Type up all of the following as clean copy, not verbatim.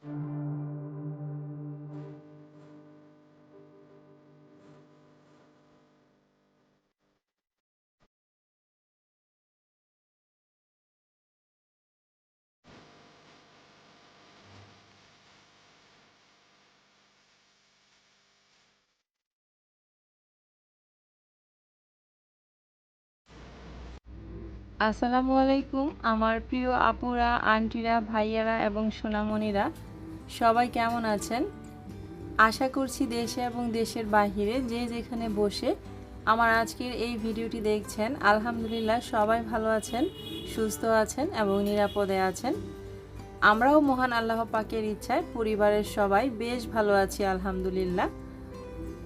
আসসালামু আলাইকুম আমার প্রিয় আপুরা, আন্টিরা, ভাইয়ারা এবং সোনামণিরা, সবাই কেমন আছেন? আশা করছি দেশে এবং দেশের বাহিরে যে যেখানে বসে আমার আজকের এই ভিডিওটি দেখছেন, আলহামদুলিল্লাহ সবাই ভালো আছেন, সুস্থ আছেন এবং নিরাপদে আছেন। আমরাও মহান আল্লাহ পাকের ইচ্ছায় পরিবারের সবাই বেশ ভালো আছি আলহামদুলিল্লাহ।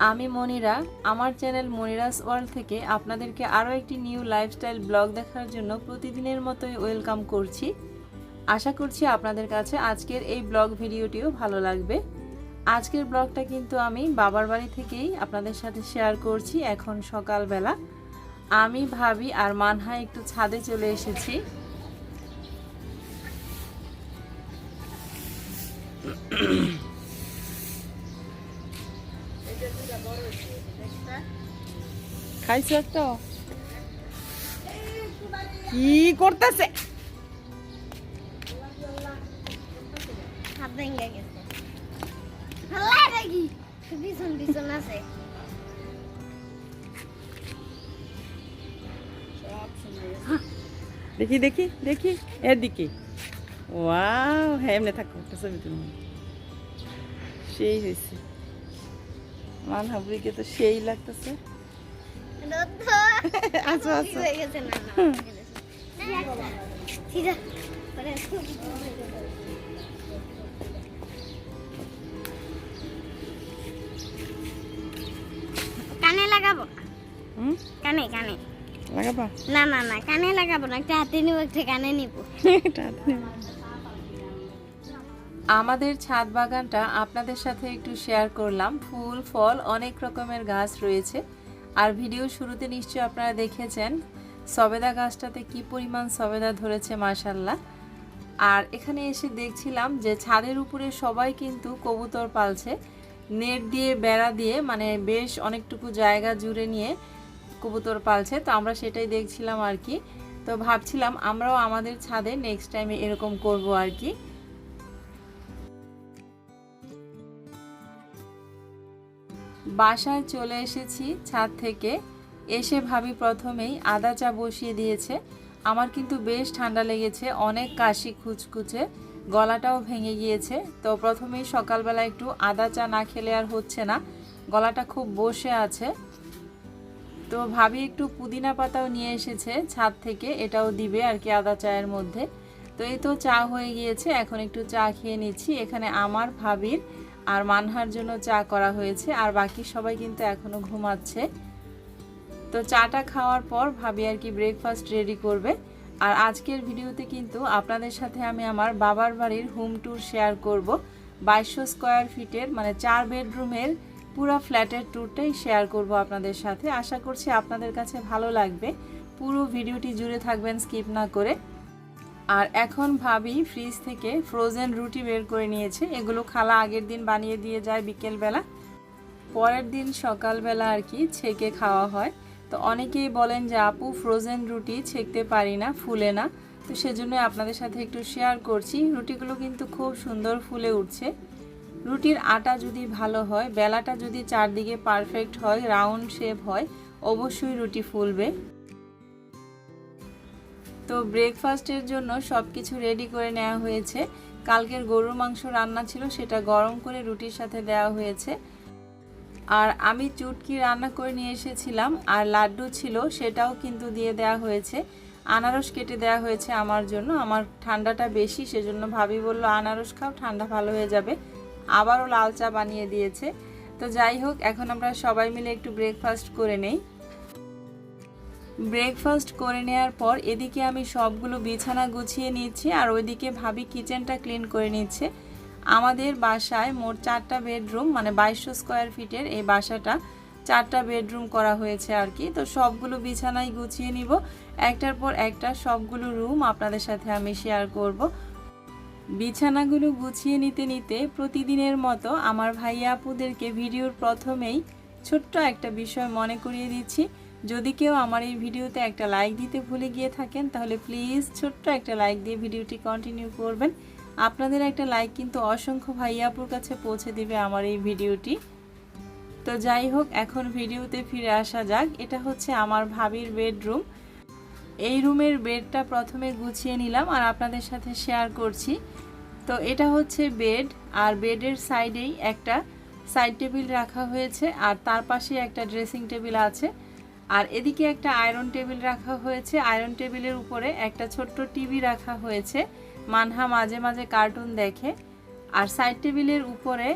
আমি মনিরা, আমার চ্যানেল মনিরাস ওয়ার্ল্ড থেকে আপনাদেরকে আরও একটি নিউ লাইফস্টাইল ব্লগ দেখার জন্য প্রতিদিনের মতোই ওয়েলকাম করছি। আশা করছি আপনাদের কাছে আজকের এই ব্লগ ভিডিওটিও ভালো লাগবে। আজকের ব্লগটা কিন্তু আমি বাবার বাড়ি থেকেই আপনাদের সাথে শেয়ার করছি। এখন সকালবেলা আমি, ভাবি আর মানহা একটু ছাদে চলে এসেছি। খাইছো তো? কি করতেছে? দেখি দেখি দেখি এদিকে। ওয়াও, হ্যাঁ এমনি থাকো, একটা ছবি তুলুন। সেই হয়েছে, মানহাবুড়িকে তো সেই লাগতেছে। আচ্ছা আচ্ছা, কানে লাগাবো, কানে কানে লাগাবা? না না না, কানে লাগাবো না, একটা হাতে নিব, একটা কানে নিব। আমাদের ছাদ বাগানটা আপনাদের সাথে একটু শেয়ার করলাম। ফুল ফল অনেক রকমের গাছ রয়েছে। আর ভিডিও শুরুতে নিশ্চয়ই আপনারা দেখেছেন সবেদা গাছটাতে কি পরিমাণ সবেদা ধরেছে মাশাল্লাহ। আর এখানে এসে দেখছিলাম যে ছাদের উপরে সবাই কিন্তু কবুতর পালছে, নেট দিয়ে বেড়া দিয়ে, মানে বেশ অনেকটুকু জায়গা জুড়ে নিয়ে কবুতর পালছে। তো আমরা সেটাই দেখছিলাম আর কি। তো ভাবছিলাম আমরাও আমাদের ছাদে নেক্সট টাইমে এরকম করব আর কি। বাসায় চলে এসেছি ছাদ থেকে। এসে ভাবি প্রথমেই আদা চা বসিয়ে দিয়েছে। আমার কিন্তু বেশ ঠান্ডা লেগেছে, অনেক কাশি খুঁচখুচে, গলাটাও ভেঙে গিয়েছে। তো প্রথমেই সকালবেলা একটু আদা চা না খেলে আর হচ্ছে না, গলাটা খুব বসে আছে। তো ভাবি একটু পুদিনা পাতাও নিয়ে এসেছে ছাদ থেকে, এটাও দিবে আর কি আদা চায়ের মধ্যে। তো এই তো চা হয়ে গিয়েছে, এখন একটু চা খেয়ে নিচ্ছি। এখানে আমার, ভাবির আর মানহার জন্য চা করা হয়েছে, আর বাকি সবাই কিন্তু এখনো ঘুমাচ্ছে। তো চাটা খাওয়ার পর ভাবি আর কি ব্রেকফাস্ট রেডি করবে। আর আজকের ভিডিওতে কিন্তু আপনাদের সাথে আমি আমার বাবার বাড়ির হোম ট্যুর শেয়ার করব। 2200 স্কোয়ার ফিটের মানে 4 বেডরুমের পুরো ফ্ল্যাটের ট্যুরটাই শেয়ার করব আপনাদের সাথে। আশা করছি আপনাদের কাছে ভালো লাগবে, পুরো ভিডিওটি জুড়ে থাকবেন স্কিপ না করে। আর এখন ভাবি ফ্রিজ থেকে ফ্রোজেন রুটি বের করে নিয়েছে। এগুলো খালা আগের দিন বানিয়ে দিয়ে যায় বিকেলবেলা, পরের দিন সকালবেলা আর কি ছেঁকে খাওয়া হয়। তো অনেকেই বলেন যে আপু ফ্রোজেন রুটি ছেঁকতে পারি না, ফুলে না। তো সেজন্য আপনাদের সাথে একটু শেয়ার করছি। রুটিগুলো কিন্তু খুব সুন্দর ফুলে উঠছে। রুটির আটা যদি ভালো হয়, বেলাটা যদি চারদিকে পারফেক্ট হয়, রাউন্ড শেপ হয়, অবশ্যই রুটি ফুলবে। তো ব্রেকফাস্টের জন্য সব কিছু রেডি করে নেওয়া হয়েছে। কালকের গরুর মাংস রান্না ছিল, সেটা গরম করে রুটির সাথে দেওয়া হয়েছে। আর আমি চুটকি রান্না করে নিয়ে এসেছিলাম, আর লাড্ডু ছিল, সেটাও কিন্তু দিয়ে দেওয়া হয়েছে। আনারস কেটে দেওয়া হয়েছে আমার জন্য, আমার ঠান্ডাটা বেশি, সেজন্য ভাবি বলল আনারস খাও, ঠান্ডা ভালো হয়ে যাবে। আবারও লাল চা বানিয়ে দিয়েছে। তো যাই হোক, এখন আমরা সবাই মিলে একটু ব্রেকফাস্ট করে নেই। ব্রেকফাস্ট করে নেওয়ার পর এদিকে আমি সবগুলো বিছানা গুছিয়ে নিচ্ছি, আর ওইদিকে ভাবি কিচেনটা ক্লিন করে নিচ্ছে। আমাদের বাসায় মোট 4টা বেডরুম, মানে 2200 স্কোয়ার ফিটের এই বাসাটা 4টা বেডরুম করা হয়েছে আর কি। তো সবগুলো বিছানায় গুছিয়ে নিব, একটার পর একটা সবগুলো রুম আপনাদের সাথে আমি শেয়ার করব। বিছানাগুলো গুছিয়ে নিতে নিতে প্রতিদিনের মতো আমার ভাইয়া আপুদেরকে ভিডিওর প্রথমেই ছোট্ট একটা বিষয় মনে করিয়ে দিচ্ছি। যদি কেউ আমার এই ভিডিওতে একটা লাইক দিতে ভুলে গিয়ে থাকেন তাহলে প্লিজ ছোট্ট একটা লাইক দিয়ে ভিডিওটি কন্টিনিউ করবেন। আপনাদের একটা লাইক কিন্তু অসংখ্য ভাইয়া আপুর কাছে পৌঁছে দিবে আমার এই ভিডিওটি। তো যাই হোক, এখন ভিডিওতে ফিরে আসা যাক। এটা হচ্ছে আমার ভাবির বেডরুম। এই রুমের বেডটা প্রথমে গুছিয়ে নিলাম আর আপনাদের সাথে শেয়ার করছি। তো এটা হচ্ছে বেড, আর বেডের সাইডেই একটা সাইড টেবিল রাখা হয়েছে, আর তার পাশে একটা ড্রেসিং টেবিল আছে, আর এদিকে একটা আয়রন টেবিল রাখা হয়েছে। আয়রন টেবিলের উপরে একটা ছোট্ট টিভি রাখা হয়েছে, মানহা মাঝে মাঝে কার্টুন দেখে। আর সাইড টেবিলের উপরে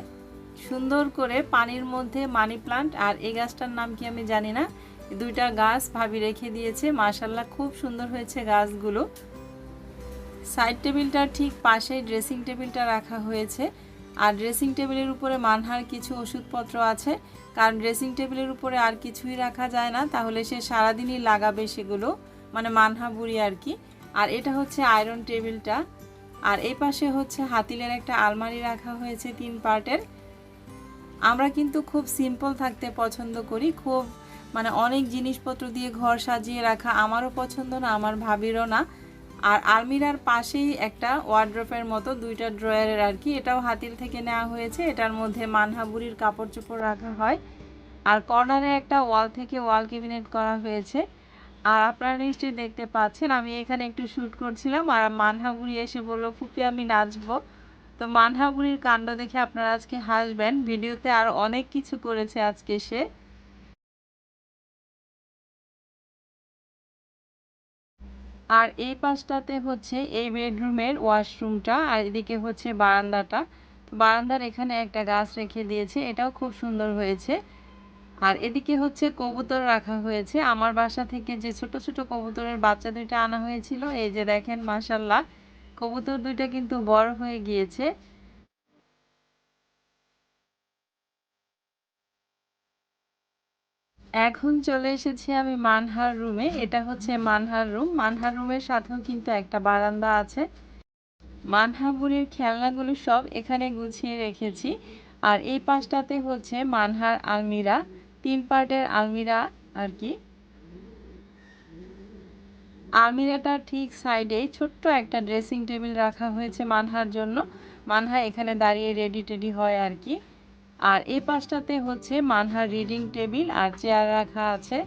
সুন্দর করে পানির মধ্যে মানি প্লান্ট, আর এই গাছটার নাম কি আমি জানি না, দুইটা গাছ ভাবি রেখে দিয়েছে। মাশাআল্লাহ খুব সুন্দর হয়েছে গাছগুলো। সাইড টেবিলটার ঠিক পাশে ড্রেসিং টেবিলটা রাখা হয়েছে, আর ড্রেসিং টেবিলের উপরে মানহার কিছু ওষুধপত্র আছে, কারণ ড্রেসিং টেবিলের উপরে আর কিছুই রাখা যায় না, তাহলে সে সারাদিনই লাগাবে সেগুলো, মানে মানহা বুড়ি আর কি। আর এটা হচ্ছে আয়রন টেবিলটা, আর এই পাশে হচ্ছে হাতিলের একটা আলমারি রাখা হয়েছে 3 পার্টের। আমরা কিন্তু খুব সিম্পল থাকতে পছন্দ করি, খুব মানে অনেক জিনিসপত্র দিয়ে ঘর সাজিয়ে রাখা আমারও পছন্দ না, আমার ভাবিরও না। আর আলমিরার পাশেই একটা ওয়ার্ড্রপের মতো 2টা ড্রয়ারের আর কি, এটাও হাতিল থেকে নেওয়া হয়েছে। এটার মধ্যে মানহাবুরির কাপড় চোপড় রাখা হয়। আর কর্নারে একটা ওয়াল থেকে ওয়াল ক্যাবিনেট করা হয়েছে। আর আপনারা নিশ্চয়ই দেখতে পাচ্ছেন আমি এখানে একটু শ্যুট করছিলাম, আর মানহাবুরি এসে বলল ফুপি আমি নাচবো। তো মানহাবুরির কাণ্ড দেখে আপনারা আজকে হাসবেন, ভিডিওতে আর অনেক কিছু করেছে আজকে সে। আর এই পাশটাতে হচ্ছে এই বেডরুমের ওয়াশরুমটা, আর এদিকে হচ্ছে বারান্দাটা। তো বারান্দার এখানে একটা গাছ রেখে দিয়েছে, এটাও খুব সুন্দর হয়েছে। আর এদিকে হচ্ছে কবুতর রাখা হয়েছে, আমার বাসা থেকে যে ছোট ছোট কবুতরের বাচ্চা 2টা আনা হয়েছিল, এই যে দেখেন মাশাআল্লাহ কবুতর 2টা কিন্তু বড় হয়ে গিয়েছে। এখন চলে এসেছি আমি মানহার রুমে। এটা হচ্ছে মানহার রুম। মানহার রুমের সাথেও কিন্তু একটা বারান্দা আছে। মানহাবুরের খেলনাগুলো সব এখানে গুছিয়ে রেখেছি। আর এই পাশটাতে হচ্ছে মানহার আলমিরা, 3 পার্টের আলমিরা আর কি। আলমিরাটার ঠিক সাইডে ছোট্ট একটা ড্রেসিং টেবিল রাখা হয়েছে মানহার জন্য, মানহা এখানে দাঁড়িয়ে রেডি টেডি হয় আর কি। আর এই পাশটাতে হচ্ছে মানহার রিডিং টেবিল আর চেয়ার রাখা আছে।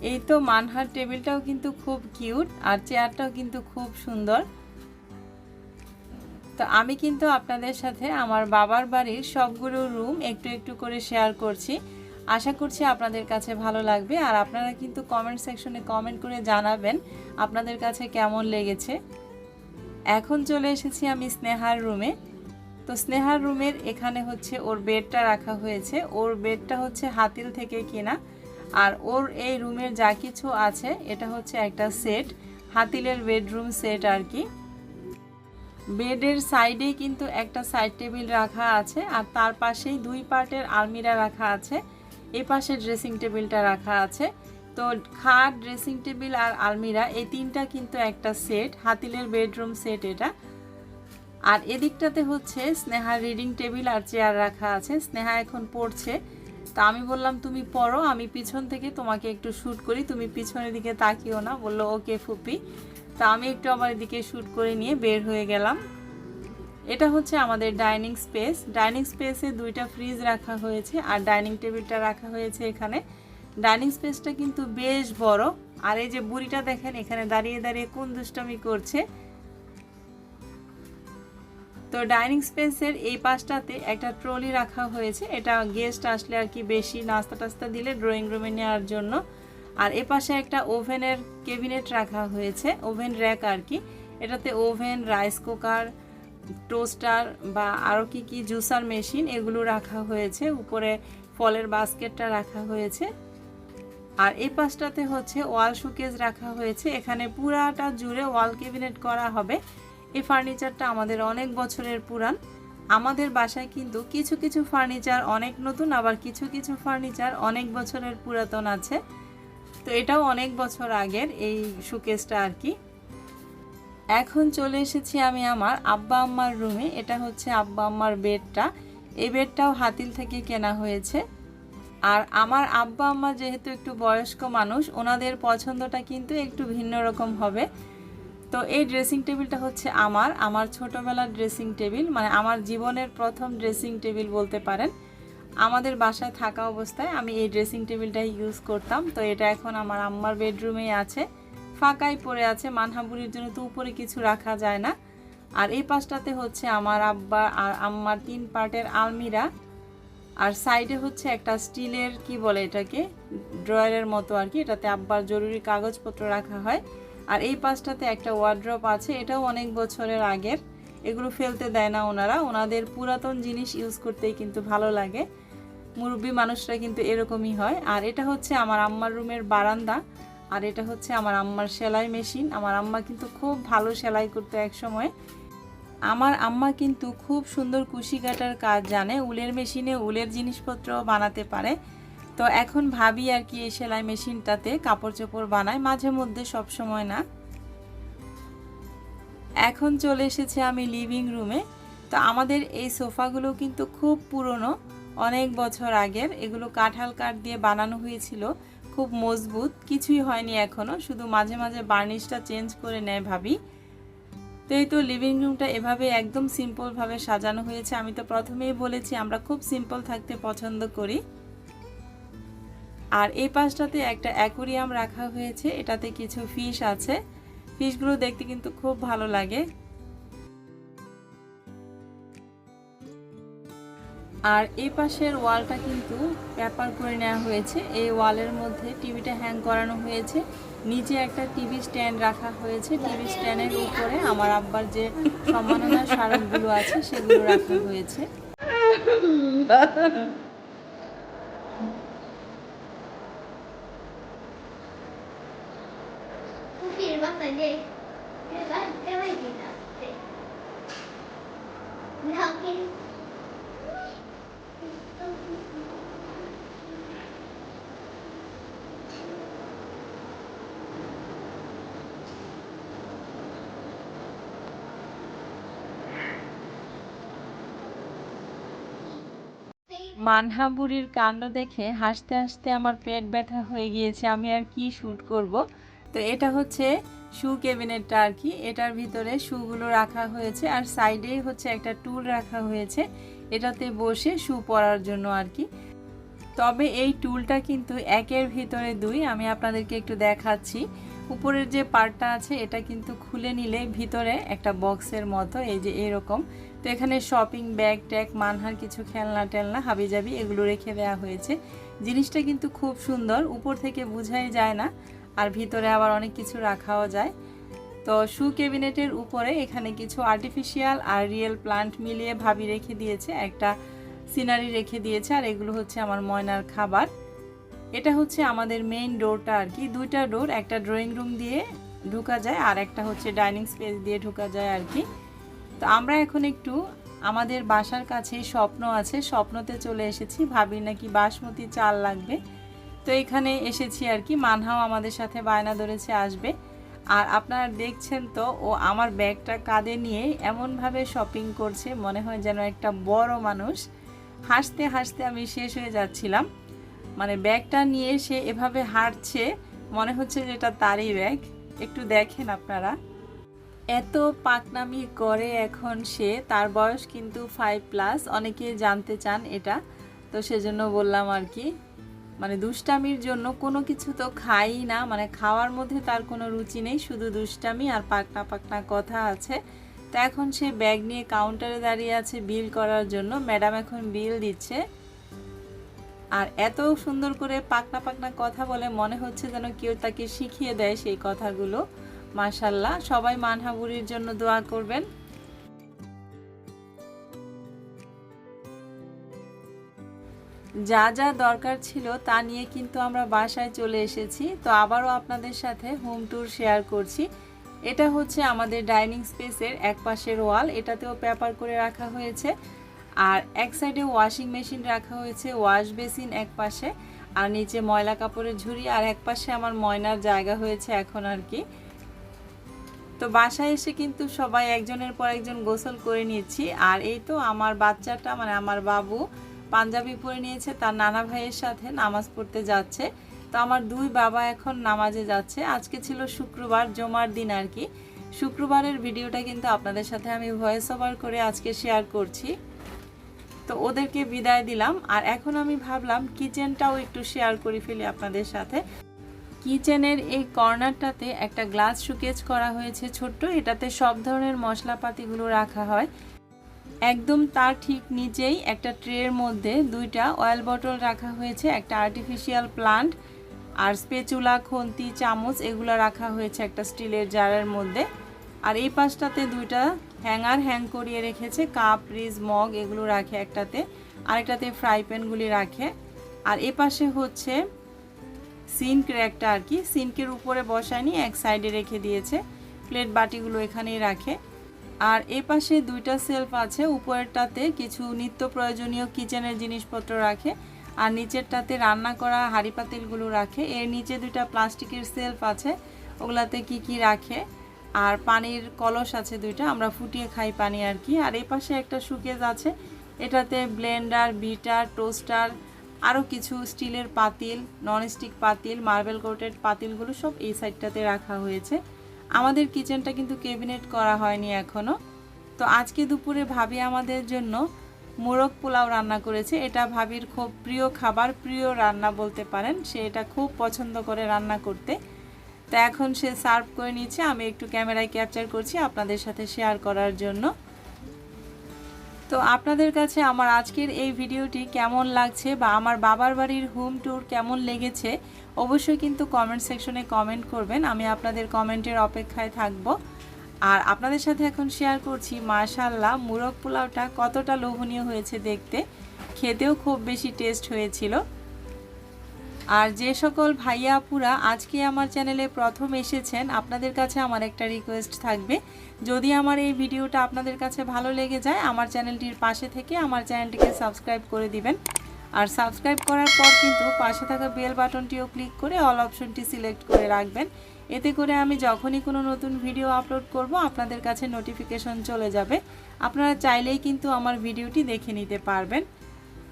এই তো মানহার টেবিলটাও কিন্তু খুব কিউট, আর চেয়ারটাও কিন্তু খুব সুন্দর। তো আমি কিন্তু আপনাদের সাথে আমার বাবার বাড়ির সবগুলো রুম একটু একটু করে শেয়ার করছি। আশা করছি আপনাদের কাছে ভালো লাগবে, আর আপনারা কিন্তু কমেন্ট সেকশনে কমেন্ট করে জানাবেন আপনাদের কাছে কেমন লেগেছে। এখন চলে এসেছি আমি স্নেহার রুমে। তো স্নেহার রুমের এখানে হচ্ছে ওর বেডটা রাখা হয়েছে। ওর বেডটা হচ্ছে হাতিল থেকে কেনা, আর ওর এই রুমের যা কিছু আছে এটা হচ্ছে একটা সেট, হাতিলের বেডরুম সেট আর কি। বেডের সাইডে কিন্তু একটা সাইড টেবিল রাখা আছে, আর তার পাশেই 2 পার্টের আলমিরা রাখা আছে। এই পাশে ড্রেসিং টেবিলটা রাখা আছে। তো খাট, ড্রেসিং টেবিল আর আলমিরা এই 3টা কিন্তু একটা সেট, হাতিলের বেডরুম সেট এটা। আর এদিকটাতে হচ্ছে স্নেহার রিডিং টেবিল আর চেয়ার রাখা আছে। স্নেহা এখন পড়ছে, তা আমি বললাম তুমি পড়ো, আমি পিছন থেকে তোমাকে একটু শ্যুট করি, তুমি পিছনের দিকে তাকিও না। বললো ওকে ফুপি। তা আমি একটু আমার এদিকে শ্যুট করে নিয়ে বের হয়ে গেলাম। এটা হচ্ছে আমাদের ডাইনিং স্পেস। ডাইনিং স্পেসে 2টা ফ্রিজ রাখা হয়েছে, আর ডাইনিং টেবিলটা রাখা হয়েছে এখানে। ডাইনিং স্পেসটা কিন্তু বেশ বড়। আর এই যে বুড়িটা দেখেন এখানে দাঁড়িয়ে দাঁড়িয়ে কোন দুষ্টামি করছে। তো ডাইনিং স্পেসের এই পাশটাতে একটা ট্রলি রাখা হয়েছে, এটা গেস্ট আসলে আর কি বেশি নাস্তা টাস্তা দিলে ড্রয়িং রুমে নেওয়ার জন্য। আর এ পাশে একটা ওভেনের ক্যাবিনেট রাখা হয়েছে, ওভেন র্যাক আর কি। এটাতে ওভেন, রাইস কুকার, টোস্টার বা আরও কি কি জুসার মেশিন এগুলো রাখা হয়েছে। উপরে ফলের বাস্কেটটা রাখা হয়েছে। আর এই পাশটাতে হচ্ছে ওয়াল শোকেস রাখা হয়েছে, এখানে পুরাটা জুড়ে ওয়াল ক্যাবিনেট করা হবে। এই ফার্নিচারটা আমাদের অনেক বছরের পুরান। আমাদের বাসায় কিন্তু কিছু কিছু ফার্নিচার অনেক নতুন, আবার কিছু কিছু ফার্নিচার অনেক বছরের পুরাতন আছে। তো এটাও অনেক বছর আগের এই শোকেসটা আর কি। এখন চলে এসেছি আমি আমার আব্বা আম্মার রুমে। এটা হচ্ছে আব্বা আম্মার বেডটা। এই বেডটাও হাতিল থেকে কেনা হয়েছে। আর আমার আব্বা আম্মা যেহেতু একটু বয়স্ক মানুষ, ওনাদের পছন্দটা কিন্তু একটু ভিন্ন রকম হবে। তো এই ড্রেসিং টেবিলটা হচ্ছে আমার ছোটোবেলার ড্রেসিং টেবিল, মানে আমার জীবনের প্রথম ড্রেসিং টেবিল বলতে পারেন। আমাদের বাসায় থাকা অবস্থায় আমি এই ড্রেসিং টেবিলটাই ইউজ করতাম। তো এটা এখন আমার আম্মার বেডরুমেই আছে, ফাঁকাই পড়ে আছে। মানহাবুরির জন্য তো উপরে কিছু রাখা যায় না। আর এই পাশটাতে হচ্ছে আমার আব্বা আর আম্মার 3 পার্টের আলমিরা। আর সাইডে হচ্ছে একটা স্টিলের কি বলে এটাকে, ড্রয়ারের মতো আর কি, এটাতে আব্বার জরুরি কাগজপত্র রাখা হয়। আর এই পাশটাতে একটা ওয়ার্ড্রপ আছে, এটাও অনেক বছরের আগের। এগুলো ফেলতে দেয় না ওনারা, ওনাদের পুরাতন জিনিস ইউজ করতেই কিন্তু ভালো লাগে। মুরব্বী মানুষরা কিন্তু এরকমই হয়। আর এটা হচ্ছে আমার আম্মার রুমের বারান্দা। আর এটা হচ্ছে আমার আম্মার সেলাই মেশিন। আমার আম্মা কিন্তু খুব ভালো সেলাই করতে এক সময়। আমার আম্মা কিন্তু খুব সুন্দর কুশি কাটার কাজ জানে, উলের মেশিনে উলের জিনিসপত্র বানাতে পারে। তো এখন ভাবি আর কি এই সেলাই মেশিনটাতে কাপড় চোপড় বানায় মাঝে মধ্যে, সব সময় না। এখন চলে এসেছি আমি লিভিং রুমে। তো আমাদের এই সোফাগুলো কিন্তু খুব পুরনো, অনেক বছর আগের। এগুলো কাঁঠাল কাঠ দিয়ে বানানো হয়েছিল, খুব মজবুত, কিছুই হয়নি এখনো, শুধু মাঝে মাঝে বার্নিশটা চেঞ্জ করে নেয় ভাবি। তো এই তো লিভিং রুমটা এভাবে একদম সিম্পলভাবে সাজানো হয়েছে। আমি তো প্রথমেই বলেছি আমরা খুব সিম্পল থাকতে পছন্দ করি। আর এই পাশটাতে একটা অ্যাকোরিয়াম রাখা হয়েছে, এটাতে কিছু ফিশ আছে। ফিশগুলো দেখতে কিন্তু খুব ভালো লাগে। আর এই পাশের ওয়ালটা কিন্তু পেপার করে নেওয়া হয়েছে। এই ওয়ালের মধ্যে টিভিটা হ্যাং করানো হয়েছে, নিচে একটা টিভি স্ট্যান্ড রাখা হয়েছে। টিভি স্ট্যান্ডের উপরে আমার আব্বার যে সম্মাননার স্মারকগুলো আছে সেগুলো রাখা হয়েছে। মানহা বুড়ির কাণ্ড দেখে হাসতে হাসতে আমার পেট ব্যথা হয়ে গিয়েছে, আমি আর কি শ্যুট করব। তো এটা হচ্ছে শু ক্যাবিনেটটা আর কি, এটার ভিতরে শুগুলো রাখা হয়েছে। আর সাইডেই হচ্ছে একটা টুল রাখা হয়েছে, এটাতে বসে শু পরার জন্য আর কি। তবে এই টুলটা কিন্তু একের ভিতরে দুই, আমি আপনাদেরকে একটু দেখাচ্ছি। উপরের যে পার্টটা আছে এটা কিন্তু খুলে নিলে ভিতরে একটা বক্সের মতো, এই যে এরকম। তো এখানে শপিং ব্যাগ ট্যাগ, মানহার কিছু খেলনা টেলনা হাবিজাবি এগুলো রেখে দেওয়া হয়েছে। জিনিসটা কিন্তু খুব সুন্দর, উপর থেকে বোঝাই যায় না। আর ভিতরে আবার অনেক কিছু রাখাও যায়। তো শু ক্যাবিনেটের উপরে এখানে কিছু আর্টিফিশিয়াল আর রিয়েল প্লান্ট মিলিয়ে ভাবি রেখে দিয়েছে, একটা সিনারি রেখে দিয়েছে। আর এগুলো হচ্ছে আমার ময়নার খাবার। এটা হচ্ছে আমাদের মেইন ডোরটা আর কি, দুইটা ডোর, একটা ড্রয়িং রুম দিয়ে ঢোকা যায় আর একটা হচ্ছে ডাইনিং স্পেস দিয়ে ঢোকা যায় আর কি। তো আমরা এখন একটু আমাদের বাসার কাছেই স্বপ্ন আছে, স্বপ্নতে চলে এসেছি। ভাবি নাকি বাসমতি চাল লাগবে, তো এখানে এসেছি আর কি। মানহাও আমাদের সাথে বায়না ধরেছে আসবে। আর আপনারা দেখছেন তো ও আমার ব্যাগটা কাঁধে নিয়ে এমনভাবে শপিং করছে, মনে হয় যেন একটা বড় মানুষ। হাসতে হাসতে আমি শেষ হয়ে যাচ্ছিলাম, মানে ব্যাগটা নিয়ে সে এভাবে হাঁটছে, মনে হচ্ছে যে এটা তারই ব্যাগ। একটু দেখেন আপনারা, এত পাকনামি করে এখন সে। তার বয়স কিন্তু 5+, অনেকে জানতে চান এটা, তো সেজন্য বললাম আর কি। মানে দুষ্টামির জন্য কোনো কিছু তো খাই না, মানে খাওয়ার মধ্যে তার কোনো রুচি নেই, শুধু দুষ্টামি আর পাকনা পাকনা কথা আছে। তো এখন সে ব্যাগ নিয়ে কাউন্টারে দাঁড়িয়ে আছে বিল করার জন্য, ম্যাডাম এখন বিল দিচ্ছে। আর এত সুন্দর করে পাকনা পাকনা কথা বলে, মনে হচ্ছে যেন কেউ তাকে শিখিয়ে দেয় সেই কথাগুলো। মাশাআল্লাহ, সবাই মানহা বুড়ির জন্য দোয়া করবেন। যা যা দরকার ছিল তা নিয়ে কিন্তু আমরা বাসায় চলে এসেছি। তো আবারও আপনাদের সাথে হোম ট্যুর শেয়ার করছি। এটা হচ্ছে আমাদের ডাইনিং স্পেসের এক পাশের ওয়াল, এটাতেও পেপার করে রাখা হয়েছে। আর এক সাইডে ওয়াশিং মেশিন রাখা হয়েছে, ওয়াশ বেসিন এক পাশে। আর নিচে ময়লা কাপড়ের ঝুড়ি, আর একপাশে আমার ময়নার জায়গা হয়েছে এখন আর কি। তো বাসায় এসে কিন্তু সবাই একজনের পর একজন গোসল করে নিয়েছি। আর এই তো আমার বাচ্চাটা মানে আমার বাবু পাঞ্জাবি পরে নিয়েছে, তার নানা ভাইয়ের সাথে নামাজ পড়তে যাচ্ছে। তো আমার দুই বাবা এখন নামাজে যাচ্ছে। আজকে ছিল শুক্রবার, জুমার দিন আর কি। শুক্রবারের ভিডিওটা কিন্তু আপনাদের সাথে আমি ভয়েস ওভার করে আজকে শেয়ার করছি। তো ওদেরকে বিদায় দিলাম, আর এখন আমি ভাবলাম কিচেনটাও একটু শেয়ার করে ফেলি আপনাদের সাথে। কিচেনের এই কর্নারটাতে একটা গ্লাস শোকেস করা হয়েছে ছোট্ট, এটাতে সব ধরনের মশলাপাতিগুলো রাখা হয়। একদম তার ঠিক নিচেই একটা ট্রের মধ্যে দুইটা অয়েল বটল রাখা হয়েছে, একটা আর্টিফিশিয়াল প্লান্ট, আর স্পেচুলা, খুন্তি, চামচ এগুলো রাখা হয়েছে একটা স্টিলের জারের মধ্যে। আর এই পাশটাতে দুইটা হ্যাঙ্গার হ্যাং করিয়ে রেখেছে, কাপ, রিজ, মগ এগুলো রাখে একটাতে, আরেকটাতে ফ্রাই প্যানগুলি রাখে। আর এ পাশে হচ্ছে সিঙ্ক র্যাকটা আর কি, সিঙ্কের উপরে বসায়নি, এক সাইডে রেখে দিয়েছে, প্লেট বাটিগুলো এখানেই রাখে। আর এ পাশে দুইটা সেলফ আছে, উপরেরটাতে কিছু নিত্য প্রয়োজনীয় কিচেনের জিনিসপত্র রাখে, আর নিচেরটাতে রান্না করা হাঁড়ি পাতিলগুলো রাখে। এর নিচে দুইটা প্লাস্টিকের সেলফ আছে, ওগুলাতে কি কি রাখে। আর পানির কলস আছে দুইটা, আমরা ফুটিয়ে খাই পানি আর কি। আর এই পাশে একটা শোকেস আছে, এটাতে ব্লেন্ডার, বিটার, টোস্টার, আরও কিছু স্টিলের পাতিল, ননস্টিক পাতিল, মার্বেল কোটেড পাতিলগুলো সব এই সাইডটাতে রাখা হয়েছে। আমাদের কিচেনটা কিন্তু ক্যাবিনেট করা হয়নি এখনও। তো আজকে দুপুরে ভাবি আমাদের জন্য মোরগ পোলাও রান্না করেছে। এটা ভাবির খুব প্রিয় খাবার, প্রিয় রান্না বলতে পারেন, সে এটা খুব পছন্দ করে রান্না করতে। তো এখন সে সার্ভ করে নিচ্ছে, আমি একটু ক্যামেরায় ক্যাপচার করছি আপনাদের সাথে শেয়ার করার জন্য। তো আপনাদের কাছে আমার আজকের এই ভিডিওটি কেমন লাগছে বা আমার বাবার বাড়ির হোম ট্যুর কেমন লেগেছে অবশ্যই কিন্তু কমেন্ট সেকশনে কমেন্ট করবেন, আমি আপনাদের কমেন্টের অপেক্ষায় থাকব। আর আপনাদের সাথে এখন শেয়ার করছি মাশাআল্লাহ মোরগ পোলাওটা কতটা লোভনীয় হয়েছে দেখতে, খেতেও খুব বেশি টেস্ট হয়েছিল। আর যে সকল ভাইয়া আপুরা আজকে আমার চ্যানেলে প্রথম এসেছেন, আপনাদের কাছে আমার একটা রিকোয়েস্ট থাকবে, যদি আমার এই ভিডিওটা আপনাদের কাছে ভালো লেগে যায় আমার চ্যানেলটির পাশে থেকে আমার চ্যানেলটিকে সাবস্ক্রাইব করে দিবেন। আর সাবস্ক্রাইব করার পর কিন্তু পাশে থাকা বেল বাটনটিও ক্লিক করে অল অপশনটি সিলেক্ট করে রাখবেন, এতে করে আমি যখনই কোনো নতুন ভিডিও আপলোড করব আপনাদের কাছে নোটিফিকেশন চলে যাবে, আপনারা চাইলেই কিন্তু আমার ভিডিওটি দেখে নিতে পারবেন।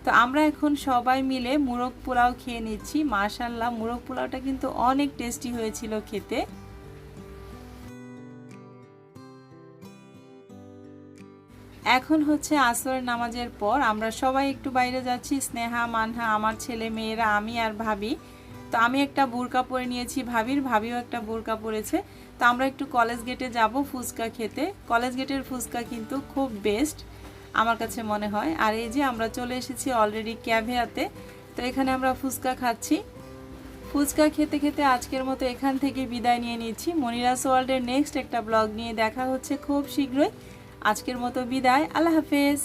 তো আমরা এখন সবাই মিলে মোরগ পোলাও খেয়ে নিচ্ছি। মাশাআল্লাহ মোরগ পোলাওটা কিন্তু অনেক টেস্টি হয়েছিল খেতে। এখন হচ্ছে আসরের নামাজের পর আমরা সবাই একটু বাইরে যাচ্ছি, স্নেহা, মানহা, আমার ছেলে মেয়েরা, আমি আর ভাবি। তো আমি একটা বোরকা পরে নিয়েছি, ভাবিও একটা বোরকা পরেছে। তো আমরা একটু কলেজ গেটে যাব ফুচকা খেতে। কলেজ গেটের ফুচকা কিন্তু খুব বেস্ট আমার কাছে মনে হয়। আর এই যে আমরা চলে এসেছি অলরেডি ক্যাভিয়াতে, তো এখানে আমরা ফুচকা খাচ্ছি। ফুচকা খেতে খেতে আজকের মতো এখান থেকে বিদায় নিয়ে নিচ্ছি। মনিরাস ওয়ার্ল্ডের নেক্সট একটা ব্লগ নিয়ে দেখা হচ্ছে খুব শীঘ্রই। আজকের মতো বিদায়, আল্লাহ হাফেজ।